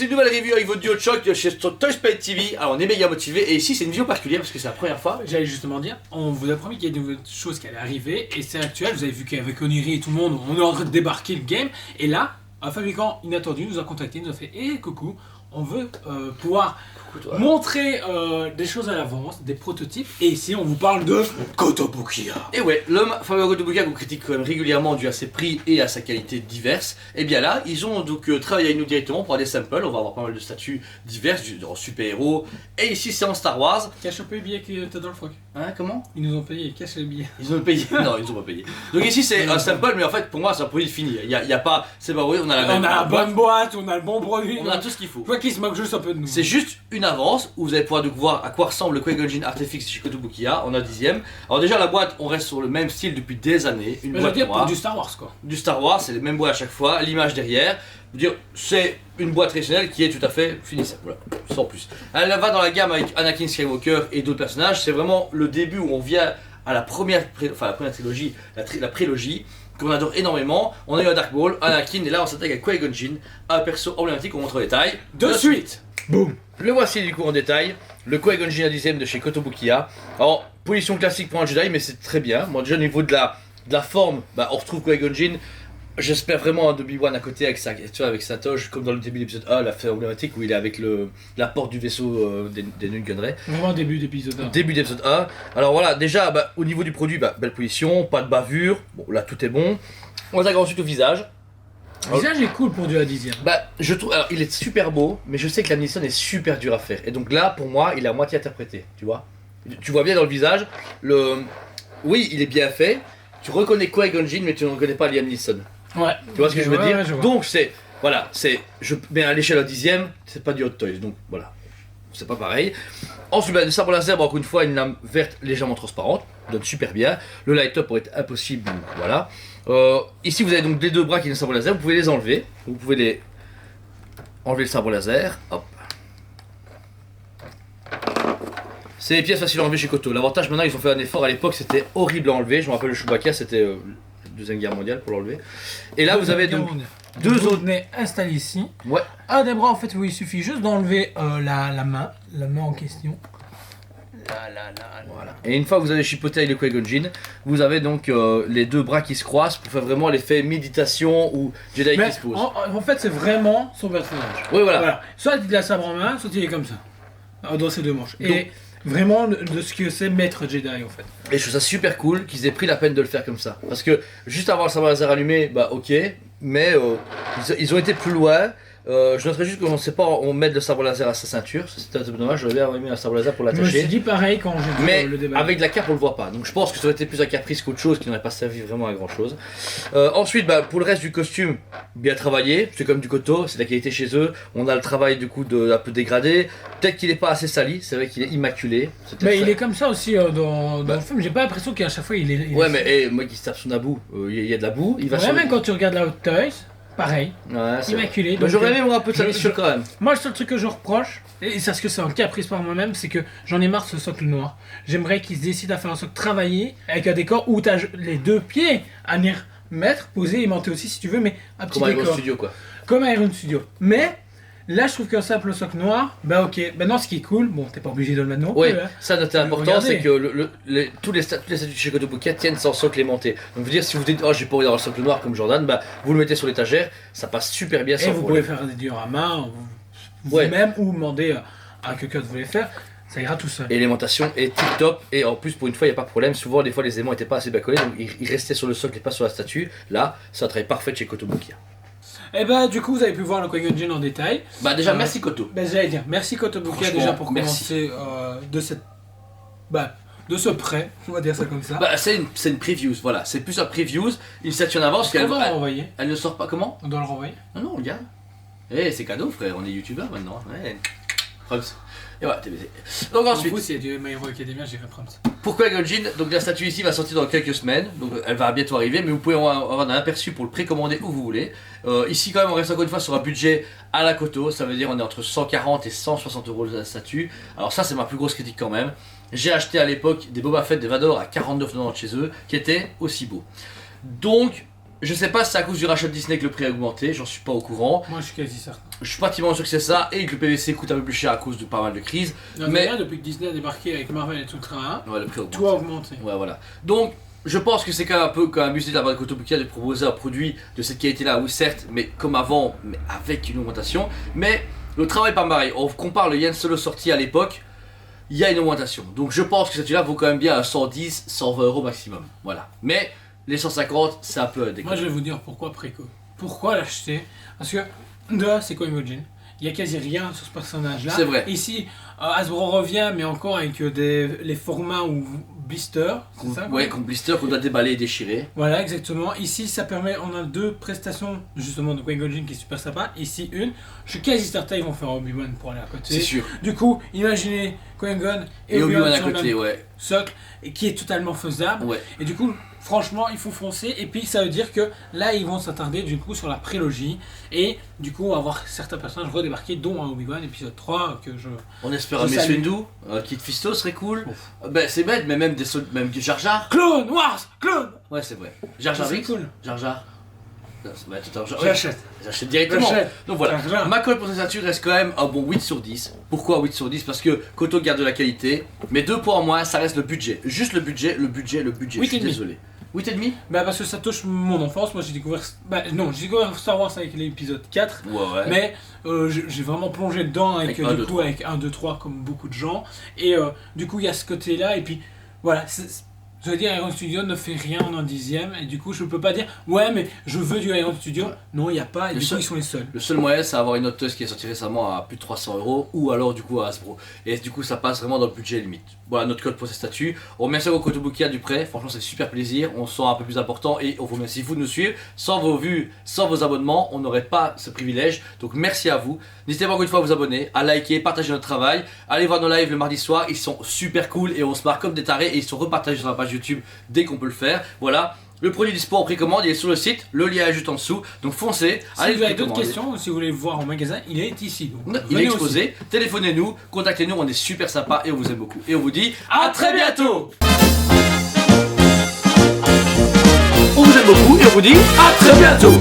c'est une nouvelle review avec votre duo de choc chez Toy Spade TV. Alors on est méga motivé et ici c'est une vidéo particulière parce que c'est la première fois. J'allais justement dire, on vous a promis qu'il y a de nouvelles choses qui allaient arriver et c'est actuel. Vous avez vu qu'avec Oniri et tout le monde, on est en train de débarquer le game. Et là, un fabricant inattendu nous a contacté, nous a fait coucou, on veut pouvoir montrer des choses à l'avance, des prototypes. Et ici on vous parle de Kotobukiya. Et ouais, l'homme Fabio Kotobukiya qu'on critique quand même régulièrement dû à ses prix et à sa qualité diverse. Et bien là, ils ont donc travaillé avec nous directement pour avoir des samples. On va avoir pas mal de statues diverses, en super-héros. Et ici c'est en Star Wars. Cache un peu les billets que t'as dans le froc. Hein, comment? Ils nous ont payé, cache les billets. Ils ont payé? Non, ils ont pas payé. Donc ici c'est un sample, mais en fait pour moi c'est un produit fini. Il y a pas, c'est pas vrai, on a la même. On a la bonne boîte, on a le bon produit. On a tout ce qu'il faut. Je vois qu'ils se moquent juste un peu de nous. C'est juste une avance où vous allez pouvoir donc voir à quoi ressemble le Qui-Gon Jinn Artefix chez Kotobukiya en un dixième. Alors déjà la boîte, on reste sur le même style depuis des années. Une Mais boîte je veux dire noire. pour du Star Wars quoi. Du Star Wars, c'est les mêmes boîtes à chaque fois, l'image derrière. Je veux dire, c'est une boîte traditionnelle qui est tout à fait finissable, voilà, sans plus. Elle va dans la gamme avec Anakin Skywalker et d'autres personnages. C'est vraiment le début où on vient à la première trilogie, la prélogie, qu'on adore énormément. On a eu un Dark Maul, Anakin, et là on s'attaque à Qui-Gon Jinn, un perso emblématique qu'on montre en détail. De suite. Boum. Le voici du coup en détail, le Qui-Gon Jinn à 10ème de chez Kotobukiya. Alors, position classique pour un Jedi, mais c'est très bien. Moi déjà au niveau de la forme, bah, on retrouve Qui-Gon Jinn. J'espère vraiment un Obi-Wan à côté avec avec sa toge, comme dans le début de l'épisode 1, la fin emblématique où il est avec la porte du vaisseau des Nungunray. Vraiment début d'épisode 1. Début d'épisode 1. Alors voilà, déjà bah, au niveau du produit, bah, belle position, pas de bavure, bon là tout est bon. On attaque ensuite au visage. Le visage est cool pour du à 10ème. Bah je trouve, alors il est super beau, mais je sais que la Nissan est super dur à faire. Et donc là pour moi il est à moitié interprété, tu vois. Tu vois bien dans le visage, oui il est bien fait, tu reconnais Qui-Gon Jinn mais tu ne reconnais pas Liam Neeson. Ouais. Tu vois ce que je veux dire? Ouais, je vois. Donc c'est, voilà, je mets à l'échelle à 10ème, c'est pas du Hot Toys, donc voilà, c'est pas pareil. Ensuite, bah, le sabre laser, encore une fois, une lame verte légèrement transparente, donne super bien. Le light-up aurait été impossible, donc voilà. Ici, vous avez donc les deux bras qui ont le sabre laser, vous pouvez les enlever. Vous pouvez enlever le sabre laser, hop. C'est les pièces faciles à enlever chez Koto. L'avantage maintenant, ils ont fait un effort, à l'époque c'était horrible à enlever. Je me rappelle le Chewbacca, c'était Deuxième Guerre mondiale pour l'enlever. Et là, vous avez donc deux autres nez installés ici. Ouais. Un des bras en fait où il suffit juste d'enlever la main en question. Voilà. Et une fois que vous avez chipoté avec le Qui-Gon Jinn, vous avez donc les deux bras qui se croisent pour faire vraiment l'effet méditation ou Jedi qui se pose. En fait, c'est vraiment son personnage. Oui, voilà. Soit il a la sabre en main, soit il est comme ça, dans ses deux manches. Donc, et vraiment de ce que c'est maître Jedi en fait. Et je trouve ça super cool qu'ils aient pris la peine de le faire comme ça. Parce que juste avoir le sabre laser allumé, bah ok, mais ils ont été plus loin. Je noterais juste qu'on ne sait pas on met le sabre laser à sa ceinture, c'était un peu dommage, j'aurais bien mis un sabre laser pour Je me suis l'attacher. dit pareil quand j'ai vu Mais le débat. avec la cape on le voit pas, donc je pense que ça aurait été plus un caprice qu'autre chose qui n'aurait pas servi vraiment à grand chose. Ensuite, bah, pour le reste du costume, bien travaillé, c'est comme du Koto, c'est de la qualité chez eux. On a le travail du coup un peu dégradé, peut-être qu'il n'est pas assez sali, c'est vrai qu'il est immaculé. Mais il est comme ça aussi dans le film, j'ai pas l'impression qu'à chaque fois il est. Ouais, mais moi qui se tape sous la boue, il y a de la boue, il va Ouais, sur même quand tu regardes la Hot Toys, pareil, Ouais, immaculé. Bah, j'aurais aimé voir un peu de salissure quand même. Moi, le seul truc que je reproche, et c'est parce que c'est un caprice par moi-même, c'est que j'en ai marre de ce socle noir. J'aimerais qu'ils se décident à faire un socle travaillé avec un décor où t'as les deux pieds à venir mettre, poser et monter aussi si tu veux, mais un petit Comme un décor. studio quoi. Comme un Iron Studio. Mais là, je trouve qu'un simple socle noir, bah ok. Maintenant, ce qui est cool, bon, t'es pas obligé de le mettre non Ouais, plus, hein. ça notre important, Regardez. c'est que toutes les statues de chez Kotobukiya tiennent sans socle aimanté. Donc, vous dire, si vous dites, oh, j'ai pas envie d'avoir le socle noir comme Jordan, bah, vous le mettez sur l'étagère, ça passe super bien Et sans vous problème. pouvez faire des dioramas, Ouais. vous-même, ou demander à quelqu'un de vous les faire, ça ira tout seul. Et l'aimantation est tip top, et en plus, pour une fois, il n'y a pas de problème. Souvent, des fois, les aimants n'étaient pas assez bien collés, donc ils restaient sur le socle et pas sur la statue. Là, c'est un travail parfait chez Kotobukiya. Et bah, du coup, vous avez pu voir le Qui-Gon Jinn en détail. Bah, déjà, merci Koto. Ben, j'allais dire, merci Kotobukiya Franchement, déjà pour merci. commencer de ce prêt, on va dire ça comme ça. Bah, c'est une preview, voilà, c'est plus un preview, une statue en avance, On doit le renvoyer. elle ne sort pas comment? On doit le renvoyer. Non, non, regarde. Eh, c'est cadeau, frère, on est youtubeur maintenant. Ouais. Proms. Et voilà, t'es baisé. Donc Ensuite, ensuite, s'il y a du My Hero Academia, j'irai prendre ça. pour Qui-Gon Jinn, donc la statue ici va sortir dans quelques semaines, donc elle va bientôt arriver, mais vous pouvez avoir un aperçu pour le précommander où vous voulez. Ici quand même on reste encore une fois sur un budget à la Koto, ça veut dire on est entre 140 et 160 euros la statue. Alors ça c'est ma plus grosse critique quand même. J'ai acheté à l'époque des Boba Fett, des Vador à 49,90 chez eux, qui étaient aussi beaux. Donc Je sais pas si c'est à cause du rachat de Disney que le prix a augmenté, j'en suis pas au courant. Moi je suis quasi certain. Je suis pratiquement sûr que c'est ça et que le PVC coûte un peu plus cher à cause de pas mal de crises. Non, mais mais depuis que Disney a débarqué avec Marvel et tout le train, ouais, le prix augmente. tout a augmenté. Ouais, voilà. Donc, je pense que c'est quand même un peu quand même abusé de la part de Kotobukiya de proposer un produit de cette qualité-là, oui certes, mais comme avant, mais avec une augmentation. Mais le travail est pas pareil. On compare le Yen Solo sorti à l'époque, il y a une augmentation. Donc je pense que celui-là vaut quand même bien à 110, 120 euros maximum. Voilà. Mais les 150, c'est un peu déconnant. Moi je vais vous dire pourquoi Préco. Pourquoi l'acheter? Parce que, de là, c'est quoi Imogen? Il y a quasi rien sur ce personnage-là. C'est vrai. Ici, Hasbro revient, mais encore avec les formats ou blister, c'est ça? Ouais, comme blister qu'on doit déballer et déchirer. Voilà, exactement. Ici, ça permet, on a deux prestations justement de Qui-Gon Jinn qui est super sympa. Ici, une. Je suis quasi certain qu'ils vont faire Obi-Wan pour aller à côté. C'est sûr. Du coup, imaginez Qui-Gon Et Obi-Wan à sur le côté, même ouais. socle, et qui est totalement faisable. Ouais. Et du coup, franchement, il faut foncer. Et puis, ça veut dire que là, ils vont s'attarder du coup sur la prélogie. Et du coup, on va voir certains personnages redébarquer, dont un Obi-Wan épisode 3 que je. On espère un Mace Windu, Kit Fisto serait cool. Ben c'est bête, mais même même du Jar Jar. Clone Wars, clone. Ouais, c'est vrai. Jar Jar C'est Binks. cool. Jar Jar. Ouais, J'achète. J'achète directement. J'achète. Donc voilà, Jar Jar. ma cote pour cette statue reste quand même un bon 8 sur 10. Pourquoi 8 sur 10? Parce que Koto garde de la qualité, mais 2 points en moins, ça reste le budget. Juste le budget. Je suis 8,5. désolé. 8,5? Bah parce que ça touche mon enfance, moi j'ai découvert... Bah non, j'ai découvert Star Wars avec l'épisode 4, Ouais. mais j'ai vraiment plongé dedans avec, Avec 1, du 2, coup 3. avec 1, 2, 3 comme beaucoup de gens, et du coup il y a ce côté là, et puis voilà, je veux dire Iron Studio ne fait rien en un dixième, et du coup je peux pas dire ouais mais je veux du Iron Studio, non il n'y a pas, et Le du coup seul- ils sont les seuls. Le seul moyen, c'est avoir une noteuse qui est sortie récemment à plus de 300 euros, ou alors du coup à Hasbro. Et du coup, ça passe vraiment dans le budget limite. Voilà notre code pour ces statuts. On remercie au Kotobukiya du prêt, franchement, c'est super plaisir. On se sent un peu plus important et on vous remercie vous de nous suivre. Sans vos vues, sans vos abonnements, on n'aurait pas ce privilège. Donc merci à vous. N'hésitez pas encore une fois à vous abonner, à liker, partager notre travail. Allez voir nos lives le mardi soir, ils sont super cool et on se marre comme des tarés et ils sont repartagés sur la page YouTube dès qu'on peut le faire. Voilà. Le produit dispo en précommande, il est sur le site, le lien est juste en dessous, donc foncez, Si allez vous le avez d'autres précommander. questions, ou si vous voulez le voir en magasin, il est ici. Donc, Il est venez exposé, téléphonez-nous, contactez-nous, on est super sympa et on vous aime beaucoup. Et on vous dit À très bientôt. On vous aime beaucoup et on vous dit à très bientôt.